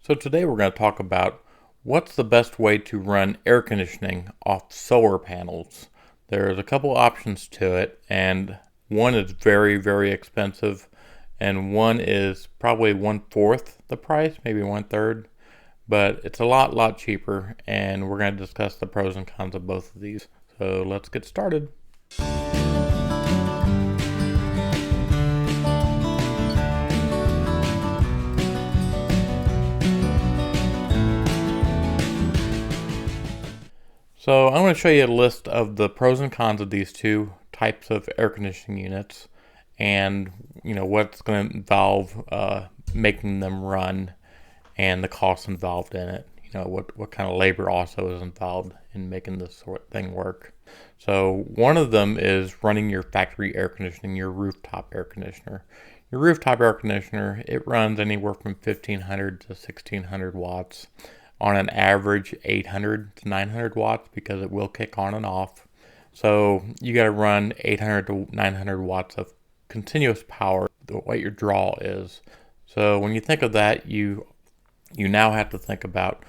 So today we're going to talk about what's the best way to run air conditioning off solar panels. There's a couple options to it, and one is very, very expensive, and one is probably 1/4 the price, maybe 1/3, but it's a lot cheaper, and we're going to discuss the pros and cons of both of these. So let's get started. So I'm going to show you a list of the pros and cons of these two types of air conditioning units, and what's going to involve making them run, and the costs involved in it. What kind of labor also is involved in making this sort of thing work. So one of them is running your factory air conditioning, your rooftop air conditioner. Your rooftop air conditioner, it runs anywhere from 1500 to 1600 watts. On an average 800 to 900 watts, because it will kick on and off. So you got to run 800 to 900 watts of continuous power, what your draw is. So when you think of that, you now have to think about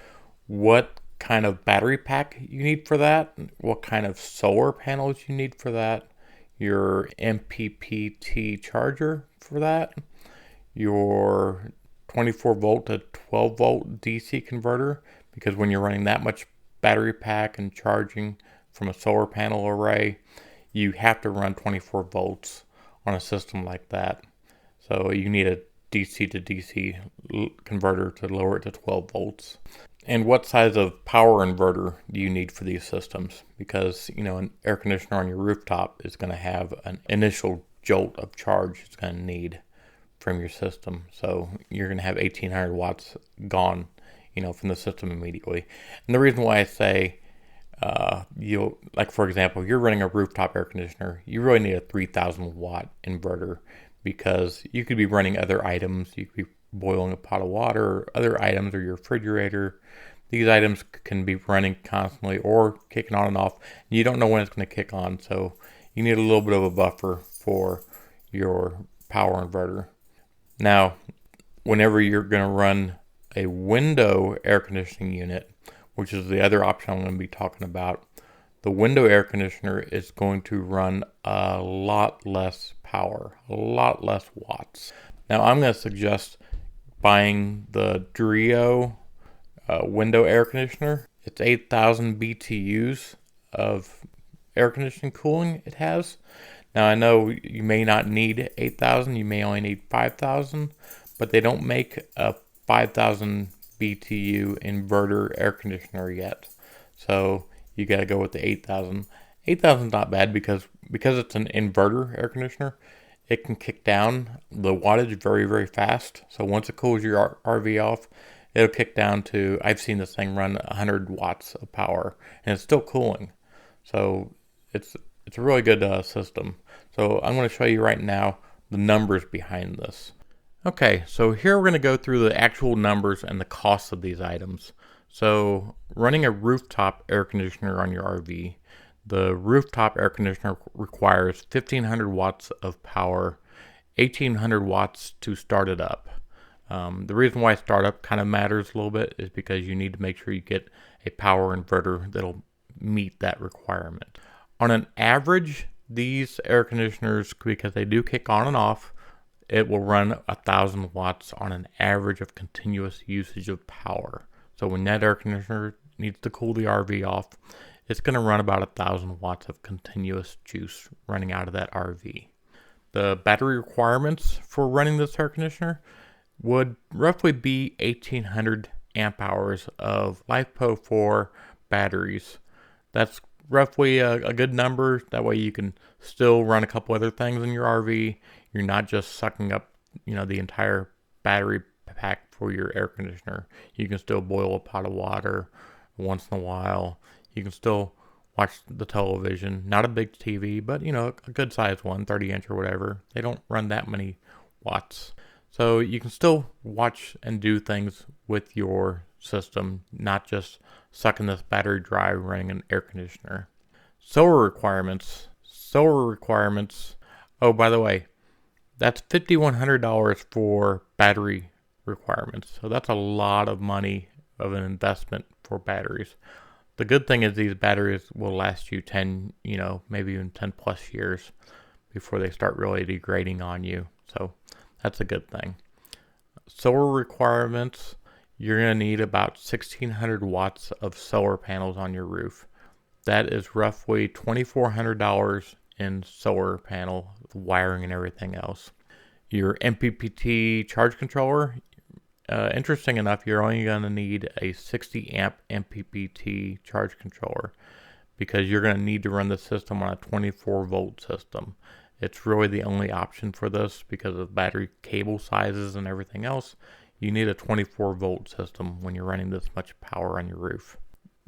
what kind of battery pack you need for that, what kind of solar panels you need for that, your MPPT charger for that, your 24 volt to 12 volt DC converter, because when you're running that much battery pack and charging from a solar panel array, you have to run 24 volts on a system like that. So you need a DC to DC converter to lower it to 12 volts. And what size of power inverter do you need for these systems? Because an air conditioner on your rooftop is going to have an initial jolt of charge it's going to need from your system. So you're going to have 1800 watts gone, from the system immediately. And the reason why I say, for example, you're running a rooftop air conditioner, you really need a 3000 watt inverter, because you could be running other items. You could be boiling a pot of water, or other items, or your refrigerator. These items can be running constantly or kicking on and off. And you don't know when it's going to kick on. So you need a little bit of a buffer for your power inverter. Now, whenever you're going to run a window air conditioning unit, which is the other option I'm going to be talking about, the window air conditioner is going to run a lot less power, a lot less watts. Now, I'm going to suggest buying the Drio window air conditioner. It's 8,000 BTUs of air conditioning cooling it has. Now, I know you may not need 8,000, you may only need 5,000, but they don't make a 5,000 BTU inverter air conditioner yet. So you got to go with the 8,000. 8,000 is not bad because it's an inverter air conditioner. It can kick down the wattage very, very fast. So once it cools your RV off, it'll kick down to, I've seen this thing run 100 watts of power, and it's still cooling. So it's a really good system. So I'm going to show you right now the numbers behind this. Okay, so here we're going to go through the actual numbers and the costs of these items. So running a rooftop air conditioner on your RV, the rooftop air conditioner requires 1500 watts of power, 1800 watts to start it up. The reason why startup kind of matters a little bit is because you need to make sure you get a power inverter that'll meet that requirement. On an average, these air conditioners, because they do kick on and off, it will run 1,000 watts on an average of continuous usage of power. So when that air conditioner needs to cool the RV off, it's going to run about 1,000 watts of continuous juice running out of that RV. The battery requirements for running this air conditioner would roughly be 1,800 amp hours of LiFePO4 batteries. That's roughly a good number. That way you can still run a couple other things in your RV. You're not just sucking up, the entire battery pack for your air conditioner. You can still boil a pot of water once in a while. You can still watch the television. Not a big TV, but a good sized one, 30 inch or whatever. They don't run that many watts. So you can still watch and do things with your system, not just sucking this battery dry running an air conditioner. Solar requirements. Oh, by the way, that's $5,100 for battery requirements. So that's a lot of money of an investment for batteries. The good thing is these batteries will last you 10, maybe even 10 plus years before they start really degrading on you. So that's a good thing. Solar requirements, you're going to need about 1600 watts of solar panels on your roof. That is roughly $2,400 in solar panel, wiring and everything else. Your MPPT charge controller, interesting enough, you're only going to need a 60 amp MPPT charge controller because you're going to need to run the system on a 24 volt system. It's really the only option for this because of battery cable sizes and everything else. You need a 24 volt system when you're running this much power on your roof.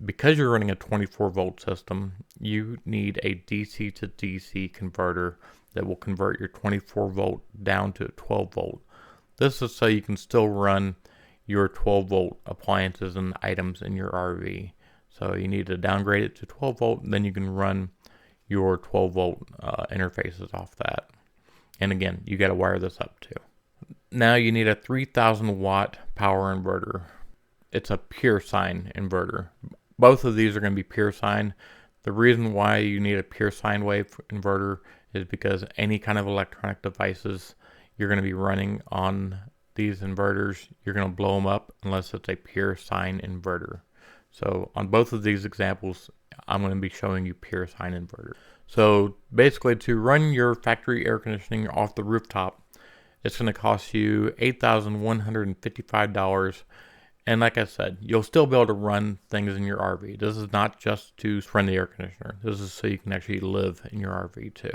Because you're running a 24 volt system, you need a DC to DC converter that will convert your 24 volt down to 12 volt. This is so you can still run your 12 volt appliances and items in your RV. So you need to downgrade it to 12 volt, and then you can run your 12 volt interfaces off that. And again, you got to wire this up too. Now you need a 3000 watt power inverter. It's a pure sine inverter. Both of these are going to be pure sine. The reason why you need a pure sine wave inverter is because any kind of electronic devices you're going to be running on these inverters, you're going to blow them up unless it's a pure sine inverter. So on both of these examples, I'm going to be showing you pure sine inverter. So basically, to run your factory air conditioning off the rooftop, it's going to cost you $8,155. And like I said, you'll still be able to run things in your RV. This is not just to run the air conditioner. This is so you can actually live in your RV too.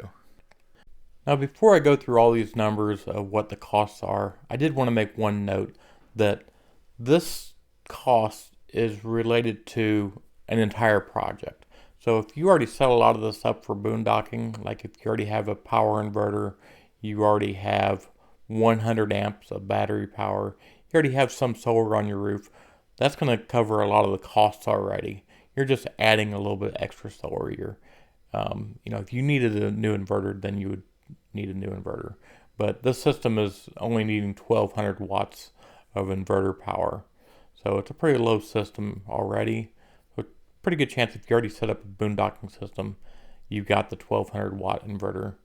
Now, before I go through all these numbers of what the costs are, I did want to make one note that this cost is related to an entire project. So if you already set a lot of this up for boondocking, like if you already have a power inverter, you already have 100 amps of battery power, you already have some solar on your roof, that's going to cover a lot of the costs already. You're just adding a little bit extra solar here. If you needed a new inverter, then you would need a new inverter. But this system is only needing 1200 watts of inverter power. So it's a pretty low system already. Pretty good chance if you already set up a boondocking system, you've got the 1200 watt inverter.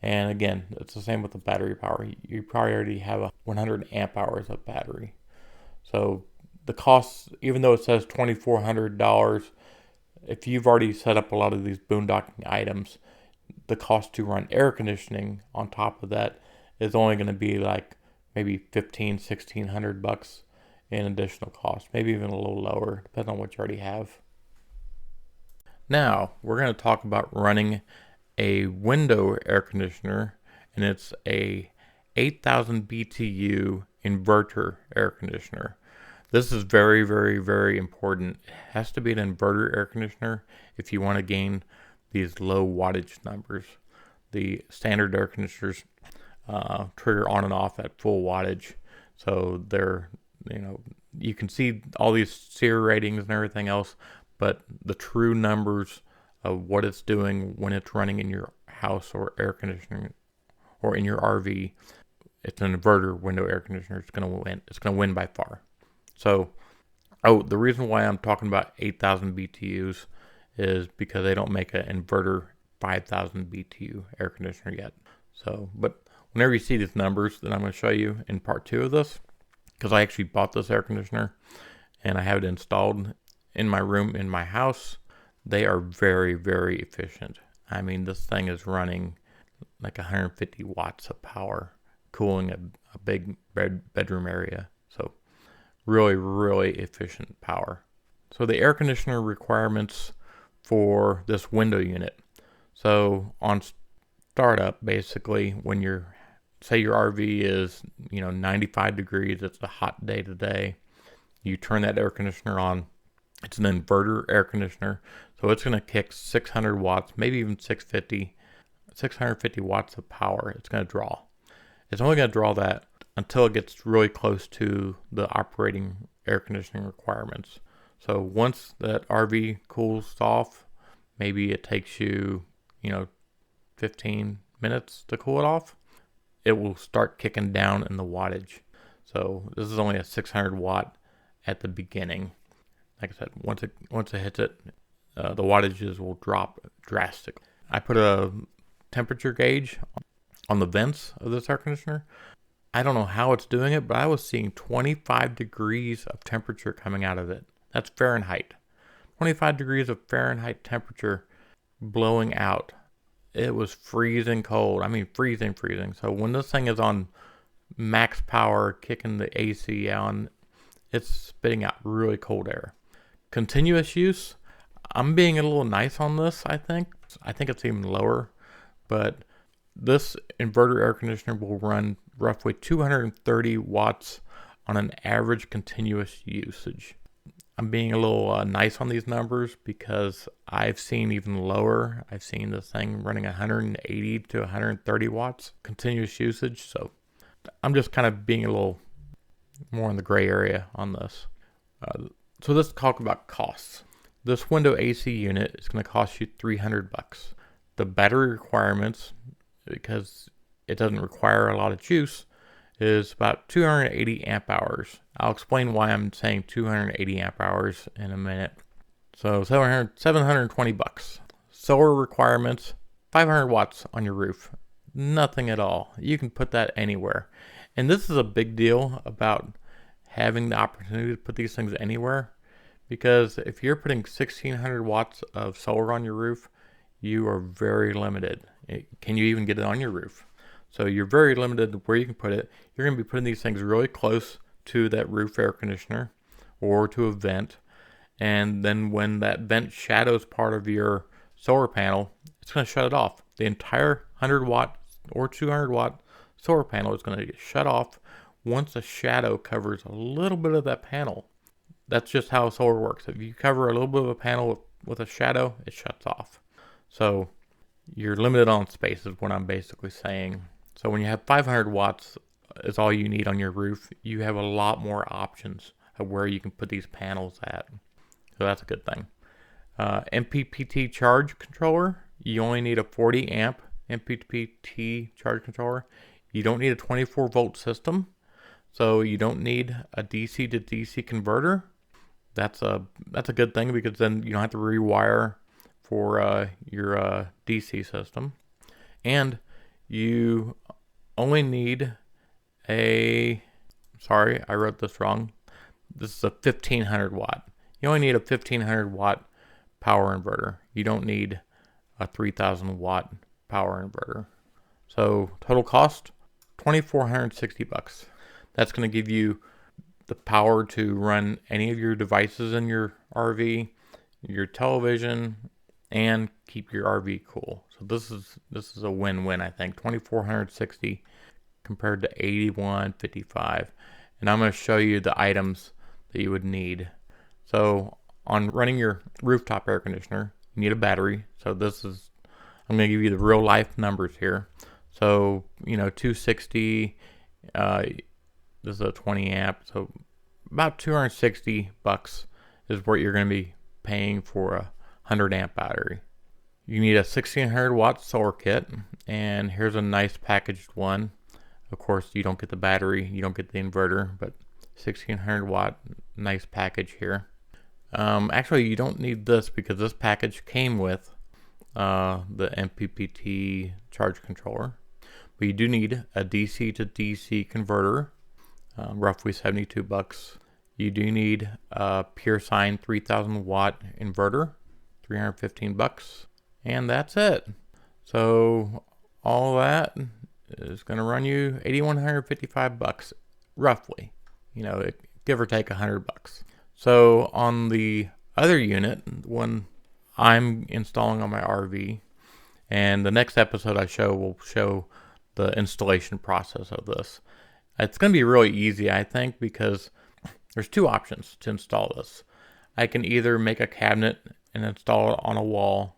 And again, it's the same with the battery power. You probably already have 100 amp hours of battery. So the cost, even though it says $2,400, if you've already set up a lot of these boondocking items, the cost to run air conditioning on top of that is only going to be like maybe $1,600 in additional cost, maybe even a little lower, depending on what you already have. Now, we're going to talk about running a window air conditioner, and it's a 8,000 BTU inverter air conditioner. This is very, very, very important. It has to be an inverter air conditioner if you want to gain these low wattage numbers. The standard air conditioners trigger on and off at full wattage. So they're, you can see all these SEER ratings and everything else, but the true numbers of what it's doing when it's running in your house or air conditioning or in your RV, it's an inverter window air conditioner. It's going to win. It's going to win by far. So, the reason why I'm talking about 8,000 BTUs is because they don't make an inverter 5,000 BTU air conditioner yet. So, but whenever you see these numbers that I'm going to show you in part 2 of this, because I actually bought this air conditioner and I have it installed in my room in my house, they are very, very efficient. I mean, this thing is running like 150 watts of power, cooling a big bedroom area. So really, really efficient power. So the air conditioner requirements for this window unit. So on startup, basically, when say your RV is 95 degrees, it's a hot day today, you turn that air conditioner on. It's an inverter air conditioner, so it's going to kick 600 watts, maybe even 650 watts of power. It's going to draw. It's only going to draw that until it gets really close to the operating air conditioning requirements. So once that RV cools off, maybe it takes you, 15 minutes to cool it off, it will start kicking down in the wattage. So this is only a 600 watt at the beginning. Like I said, once it hits it, the wattages will drop drastically. I put a temperature gauge on the vents of this air conditioner. I don't know how it's doing it, but I was seeing 25 degrees of temperature coming out of it. That's Fahrenheit. 25 degrees of Fahrenheit temperature blowing out. It was freezing cold. I mean, freezing. So when this thing is on max power, kicking the AC on, it's spitting out really cold air. Continuous use, I'm being a little nice on this, I think. I think it's even lower, but this inverter air conditioner will run roughly 230 watts on an average continuous usage. I'm being a little nice on these numbers because I've seen even lower. I've seen this thing running 180 to 130 watts continuous usage. So I'm just kind of being a little more in the gray area on this. So let's talk about costs. This window AC unit is going to cost you $300. The battery requirements, because it doesn't require a lot of juice, is about 280 amp hours. I'll explain why I'm saying 280 amp hours in a minute. So $720. Solar requirements, 500 watts on your roof. Nothing at all. You can put that anywhere. And this is a big deal about having the opportunity to put these things anywhere, because if you're putting 1600 watts of solar on your roof, you are very limited. Can you even get it on your roof? So you're very limited where you can put it. You're going to be putting these things really close to that roof air conditioner or to a vent. And then when that vent shadows part of your solar panel, it's going to shut it off. The entire 100 watt or 200 watt solar panel is going to get shut off once a shadow covers a little bit of that panel. That's just how solar works. If you cover a little bit of a panel with a shadow, it shuts off. So you're limited on space is what I'm basically saying. So when you have 500 watts is all you need on your roof, you have a lot more options of where you can put these panels at. So that's a good thing. MPPT charge controller, you only need a 40 amp MPPT charge controller. You don't need a 24 volt system. So you don't need a DC to DC converter. That's a good thing, because then you don't have to rewire for your DC system. And you only need sorry, I wrote this wrong. This is a 1500 watt. You only need a 1500 watt power inverter. You don't need a 3000 watt power inverter. So total cost, $2,460. That's going to give you the power to run any of your devices in your RV, your television, and keep your RV cool. So this is a win-win, I think. $2,460 compared to $8,155. And I'm going to show you the items that you would need. So on running your rooftop air conditioner, you need a battery. So I'm going to give you the real life numbers here. So, 260, this is a 20 amp. So about $260 is what you're going to be paying for a 100 amp battery. You need a 1600 watt solar kit, and here's a nice packaged one. Of course, you don't get the battery, you don't get the inverter, but 1600 watt, nice package here. Actually, you don't need this because this package came with the MPPT charge controller. But you do need a DC to DC converter, roughly $72. You do need a Pure Sine 3000 watt inverter, $315. And that's it. So all that is going to run you $8,155 roughly. Give or take $100. So on the other unit, when I'm installing on my RV, and the next episode will show the installation process of this. It's going to be really easy, I think, because there's two options to install this. I can either make a cabinet and install it on a wall,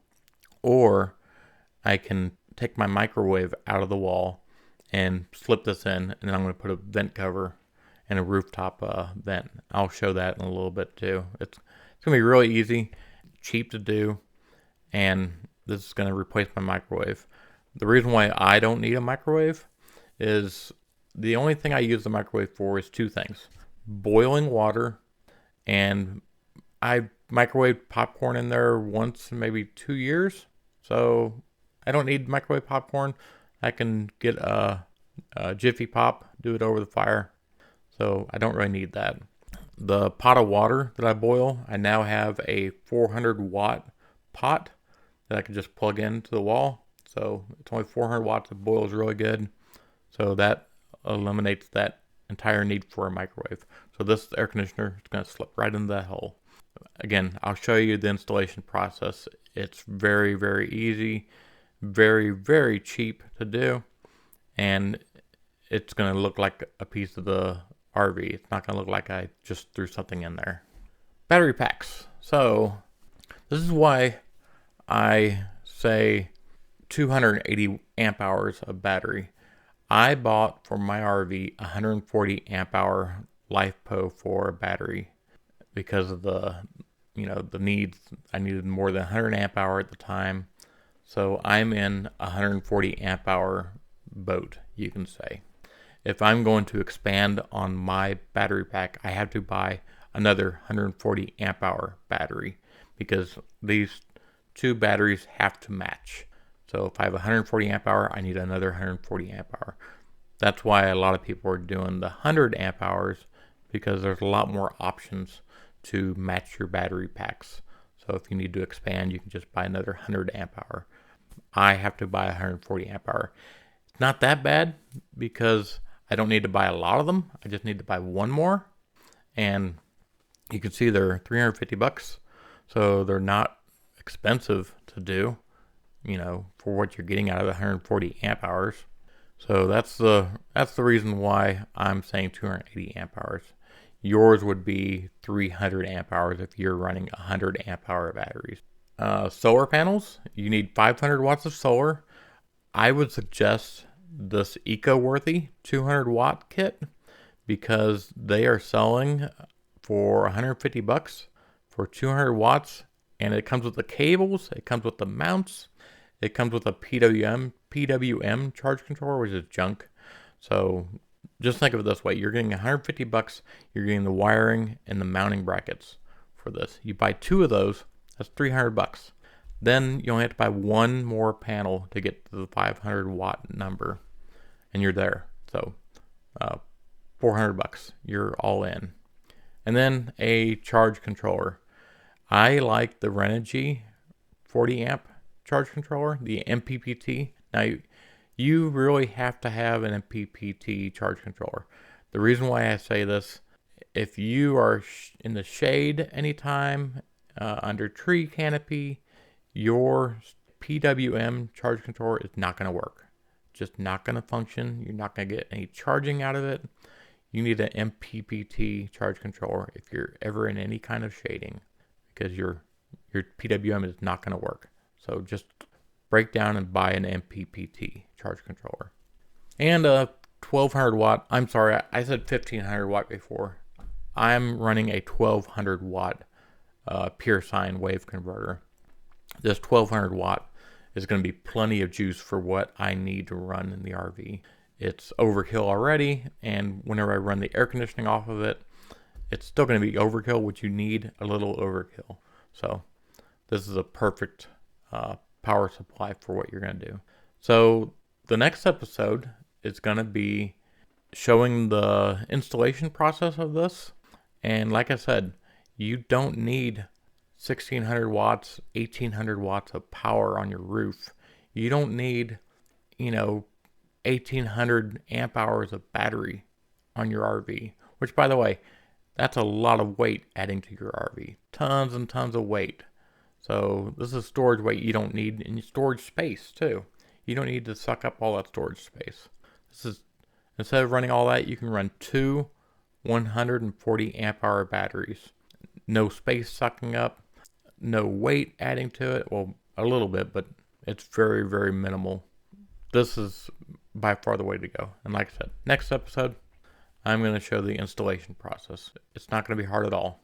or I can take my microwave out of the wall and slip this in, and then I'm going to put a vent cover and a rooftop vent. I'll show that in a little bit too. It's going to be really easy, cheap to do, and this is going to replace my microwave. The reason why I don't need a microwave is the only thing I use the microwave for is two things: boiling water, and I microwave popcorn in there once in maybe 2 years. So I don't need microwave popcorn. I can get a Jiffy Pop, do it over the fire. So I don't really need that. The pot of water that I boil, I now have a 400-watt pot that I can just plug into the wall. So it's only 400 watts. It boils really good. So that eliminates that entire need for a microwave. So this air conditioner is going to slip right into that hole. Again, I'll show you the installation process. It's very, very easy, very, very cheap to do, and it's going to look like a piece of the RV. It's not going to look like I just threw something in there. Battery packs. So this is why I say 280 amp hours of battery. I bought for my RV 140 amp hour LiFePO 4 battery because of the needs. I needed more than 100 amp hour at the time. So I'm in 140 amp hour boat, you can say. If I'm going to expand on my battery pack, I have to buy another 140 amp hour battery because these two batteries have to match. So if I have 140 amp hour, I need another 140 amp hour. That's why a lot of people are doing the 100 amp hours, because there's a lot more options to match your battery packs. So if you need to expand, you can just buy another 100 amp hour. I have to buy 140 amp hour. It's not that bad because I don't need to buy a lot of them. I just need to buy one more. And you can see they're 350 bucks. So they're not expensive to do, for what you're getting out of the 140 amp hours. So that's the reason why I'm saying 280 amp hours. Yours would be 300 amp hours if you're running 100 amp hour batteries. Solar panels, you need 500 watts of solar. I would suggest this EcoWorthy 200 watt kit because they are selling for 150 bucks for 200 watts, and it comes with the cables, it comes with the mounts, it comes with a PWM charge controller, which is junk. So just think of it this way: you're getting 150 bucks, you're getting the wiring and the mounting brackets for this. You buy two of those, that's 300 bucks. Then you only have to buy one more panel to get to the 500 watt number, and you're there. So 400 bucks, you're all in. And then a charge controller. I like the Renogy 40 amp charge controller, the MPPT. Now you really have to have an MPPT charge controller. The reason why I say this, if you are in the shade anytime, under tree canopy, your PWM charge controller is not going to work. Just not going to function. You're not going to get any charging out of it. You need an MPPT charge controller if you're ever in any kind of shading, because your PWM is not going to work. So just break down and buy an MPPT charge controller. And a 1200 watt, I'm sorry, I said 1500 watt before. I'm running a 1200 watt pure sine wave converter. This 1200 watt is going to be plenty of juice for what I need to run in the RV. It's overkill already, and whenever I run the air conditioning off of it, it's still going to be overkill, which you need a little overkill. So this is a perfect power supply for what you're going to do. So the next episode is going to be showing the installation process of this. And like I said, you don't need 1600 watts, 1800 watts of power on your roof. You don't need, 1800 amp hours of battery on your RV, which, by the way, that's a lot of weight adding to your RV. Tons and tons of weight. So this is storage weight you don't need, in storage space too. You don't need to suck up all that storage space. This is, instead of running all that, you can run two 140 amp hour batteries. No space sucking up, no weight adding to it. Well, a little bit, but it's very, very minimal. This is by far the way to go. And like I said, next episode, I'm going to show the installation process. It's not going to be hard at all.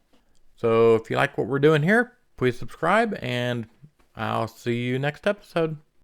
So if you like what we're doing here, please subscribe, and I'll see you next episode.